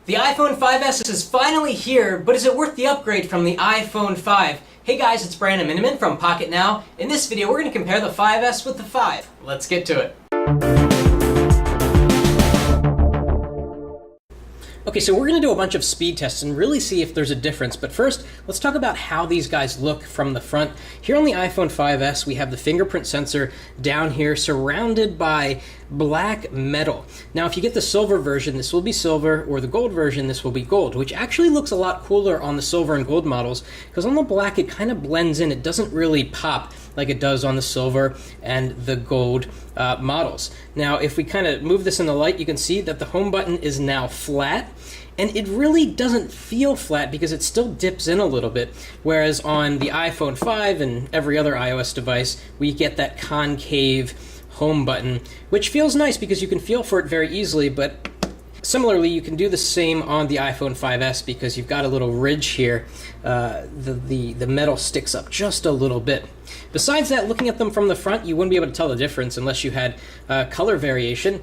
The iPhone 5S is finally here, but is it worth the upgrade from the iPhone 5? Hey guys, it's Brandon Miniman from Pocket Now. In this video, we're going to compare the 5S with the 5. Let's get to it. Okay, so we're going to do a bunch of speed tests and really see if there's a difference. But first, let's talk about how these guys look from the front. Here on the iPhone 5S, we have the fingerprint sensor down here surrounded by black metal. Now, if you get the silver version, this will be silver, or the gold version, this will be gold, which actually looks a lot cooler on the silver and gold models, because on the black, it kind of blends in. It doesn't really pop like it does on the silver and the gold models. Now, if we kind of move this in the light, you can see that the home button is now flat, and it really doesn't feel flat because it still dips in a little bit, whereas on the iPhone 5 and every other iOS device, we get that concave home button, which feels nice because you can feel for it very easily, but similarly, you can do the same on the iPhone 5S because you've got a little ridge here. The metal sticks up just a little bit. Besides that, looking at them from the front, you wouldn't be able to tell the difference unless you had color variation.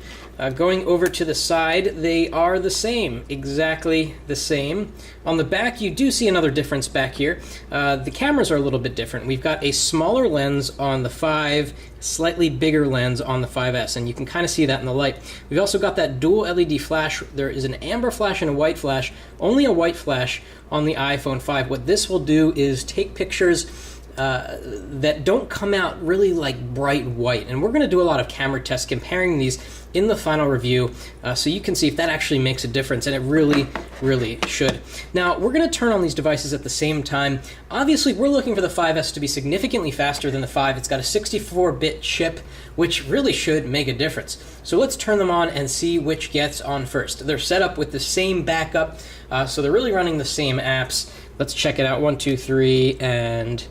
Going over to the side, they are the same, exactly the same. On the back, you do see another difference back here. The cameras are a little bit different. We've got a smaller lens on the 5, slightly bigger lens on the 5S, and you can kind of see that in the light. We've also got that dual LED flash. There is an amber flash and a white flash, only a white flash on the iPhone 5. What this will do is take pictures that don't come out really like bright white, and we're going to do a lot of camera tests comparing these in the final review, so you can see if that actually makes a difference, and it really should. Now, we're going to turn on these devices at the same time. Obviously, we're looking for the 5S to be significantly faster than the 5. It's got a 64-bit chip, which really should make a difference. So let's turn them on and see which gets on first. They're set up with the same backup, so they're really running the same apps. Let's check it out. 1, 2, 3, and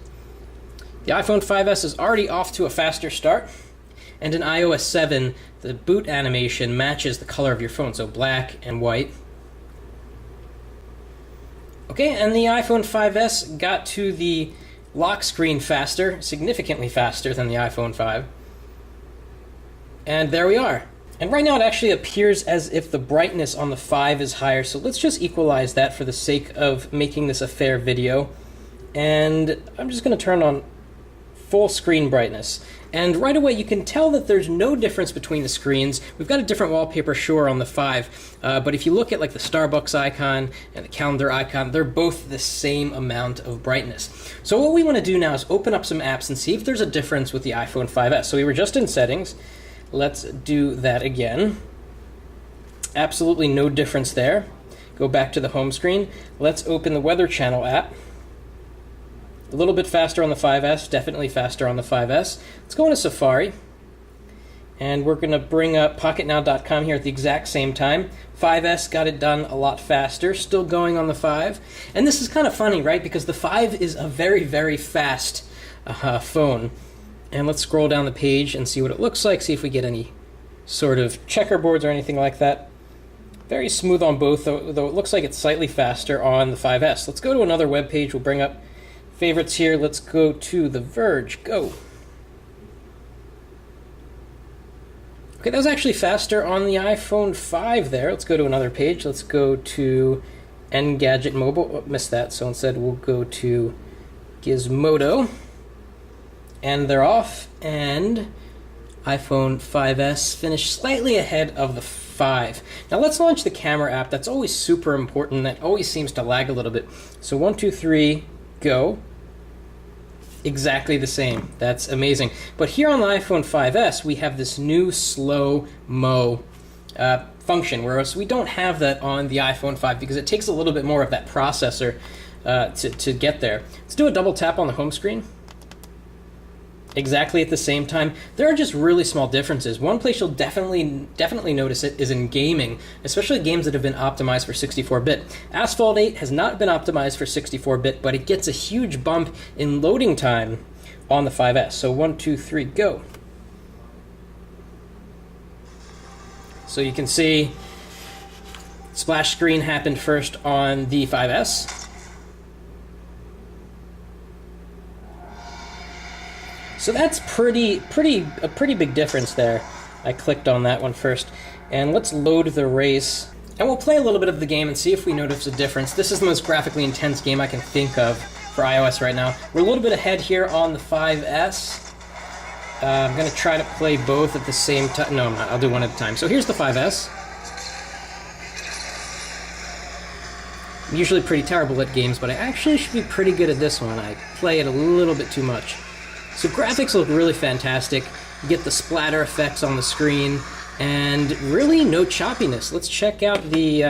the iPhone 5S is already off to a faster start, and in iOS 7, the boot animation matches the color of your phone, so black and white. Okay, and the iPhone 5S got to the lock screen faster, significantly faster than the iPhone 5. And there we are. And right now it actually appears as if the brightness on the 5 is higher, so let's just equalize that for the sake of making this a fair video. And I'm just going to turn on full screen brightness. And right away you can tell that there's no difference between the screens. We've got a different wallpaper, sure, on the 5, but if you look at like the Starbucks icon and the calendar icon, they're both the same amount of brightness. So what we want to do now is open up some apps and see if there's a difference with the iPhone 5S. So we were just in settings. Let's do that again. Absolutely no difference there. Go back to the home screen. Let's open the Weather Channel app. A little bit faster on the 5S, definitely faster on the 5S. Let's go into Safari, and we're going to bring up PocketNow.com here at the exact same time. 5S got it done a lot faster, still going on the 5. And this is kind of funny, right? Because the 5 is a very fast phone. And let's scroll down the page and see what it looks like, see if we get any sort of checkerboards or anything like that. Very smooth on both, though it looks like it's slightly faster on the 5S. Let's go to another web page. We'll bring up favorites here. Let's go to The Verge. Go. Okay, that was actually faster on the iPhone 5 there. Let's go to another page. Let's go to Engadget Mobile. Oh, missed that, so instead we'll go to Gizmodo. And they're off, and iPhone 5S finished slightly ahead of the 5. Now let's launch the camera app. That's always super important. That always seems to lag a little bit. So 1, 2, 3, go. Exactly the same. That's amazing. But here on the iPhone 5S, we have this new slow-mo function, whereas we don't have that on the iPhone 5 because it takes a little bit more of that processor to get there. Let's do a double tap on the home screen. Exactly at the same time. There are just really small differences. One place you'll definitely notice it is in gaming, especially games that have been optimized for 64-bit. Asphalt 8 has not been optimized for 64-bit, but it gets a huge bump in loading time on the 5S. So 1, 2, 3, go. So you can see splash screen happened first on the 5S. So that's a pretty big difference there. I clicked on that one first. And let's load the race And we'll play a little bit of the game and see if we notice a difference. This is the most graphically intense game I can think of for iOS right now. We're a little bit ahead here on the 5S. I'm going to try to play both at the same time. No, I'm not. I'll do one at a time. So here's the 5S. I'm usually pretty terrible at games, but I actually should be pretty good at this one. I play it a little bit too much. So graphics look really fantastic. You get the splatter effects on the screen, and really no choppiness. Let's check out the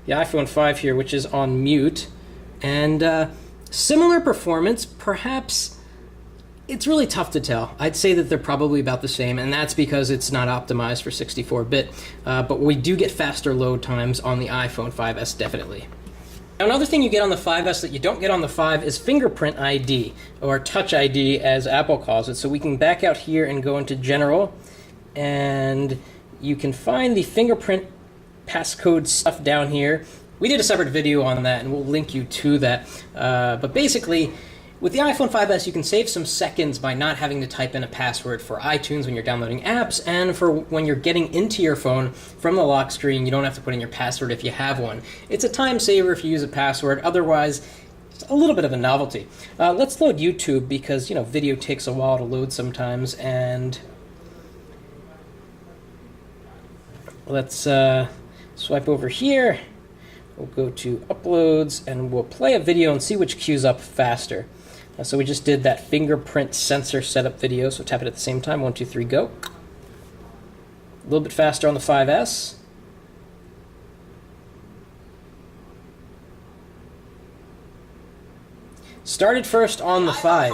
iPhone 5 here, which is on mute. And similar performance, perhaps. It's really tough to tell. I'd say that they're probably about the same, and that's because it's not optimized for 64-bit. But we do get faster load times on the iPhone 5S, definitely. Now, another thing you get on the 5S that you don't get on the 5 is fingerprint ID, or Touch ID as Apple calls it. So we can back out here and go into General, and you can find the fingerprint passcode stuff down here. We did a separate video on that, and we'll link you to that. But basically, with the iPhone 5S, you can save some seconds by not having to type in a password for iTunes when you're downloading apps, and for when you're getting into your phone from the lock screen, you don't have to put in your password if you have one. It's a time saver if you use a password. Otherwise, it's a little bit of a novelty. Let's load YouTube because, video takes a while to load sometimes, and let's swipe over here. We'll go to Uploads, and we'll play a video and see which queues up faster. So we just did that fingerprint sensor setup video, so tap it at the same time. 1, 2, 3, go. A little bit faster on the 5S. Started first on the 5,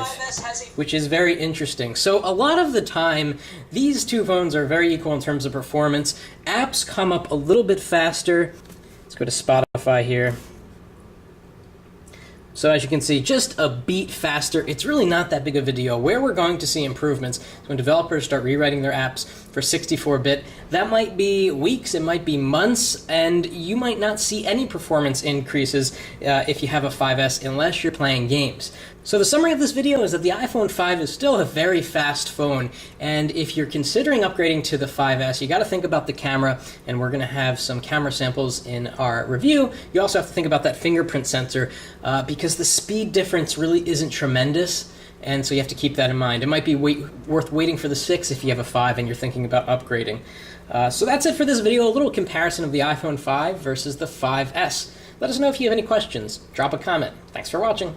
which is very interesting. So a lot of the time, these two phones are very equal in terms of performance. Apps come up a little bit faster. Let's go to Spotify here. So as you can see, just a beat faster. It's really not that big of a deal. Where we're going to see improvements is when developers start rewriting their apps for 64-bit. That might be weeks, it might be months, and you might not see any performance increases if you have a 5S unless you're playing games. So the summary of this video is that the iPhone 5 is still a very fast phone, and if you're considering upgrading to the 5S, you got to think about the camera, and we're going to have some camera samples in our review. You also have to think about that fingerprint sensor, because the speed difference really isn't tremendous, and so you have to keep that in mind. It might be worth waiting for the 6 if you have a 5 and you're thinking about upgrading. So that's it for this video, a little comparison of the iPhone 5 versus the 5S. Let us know if you have any questions. Drop a comment. Thanks for watching.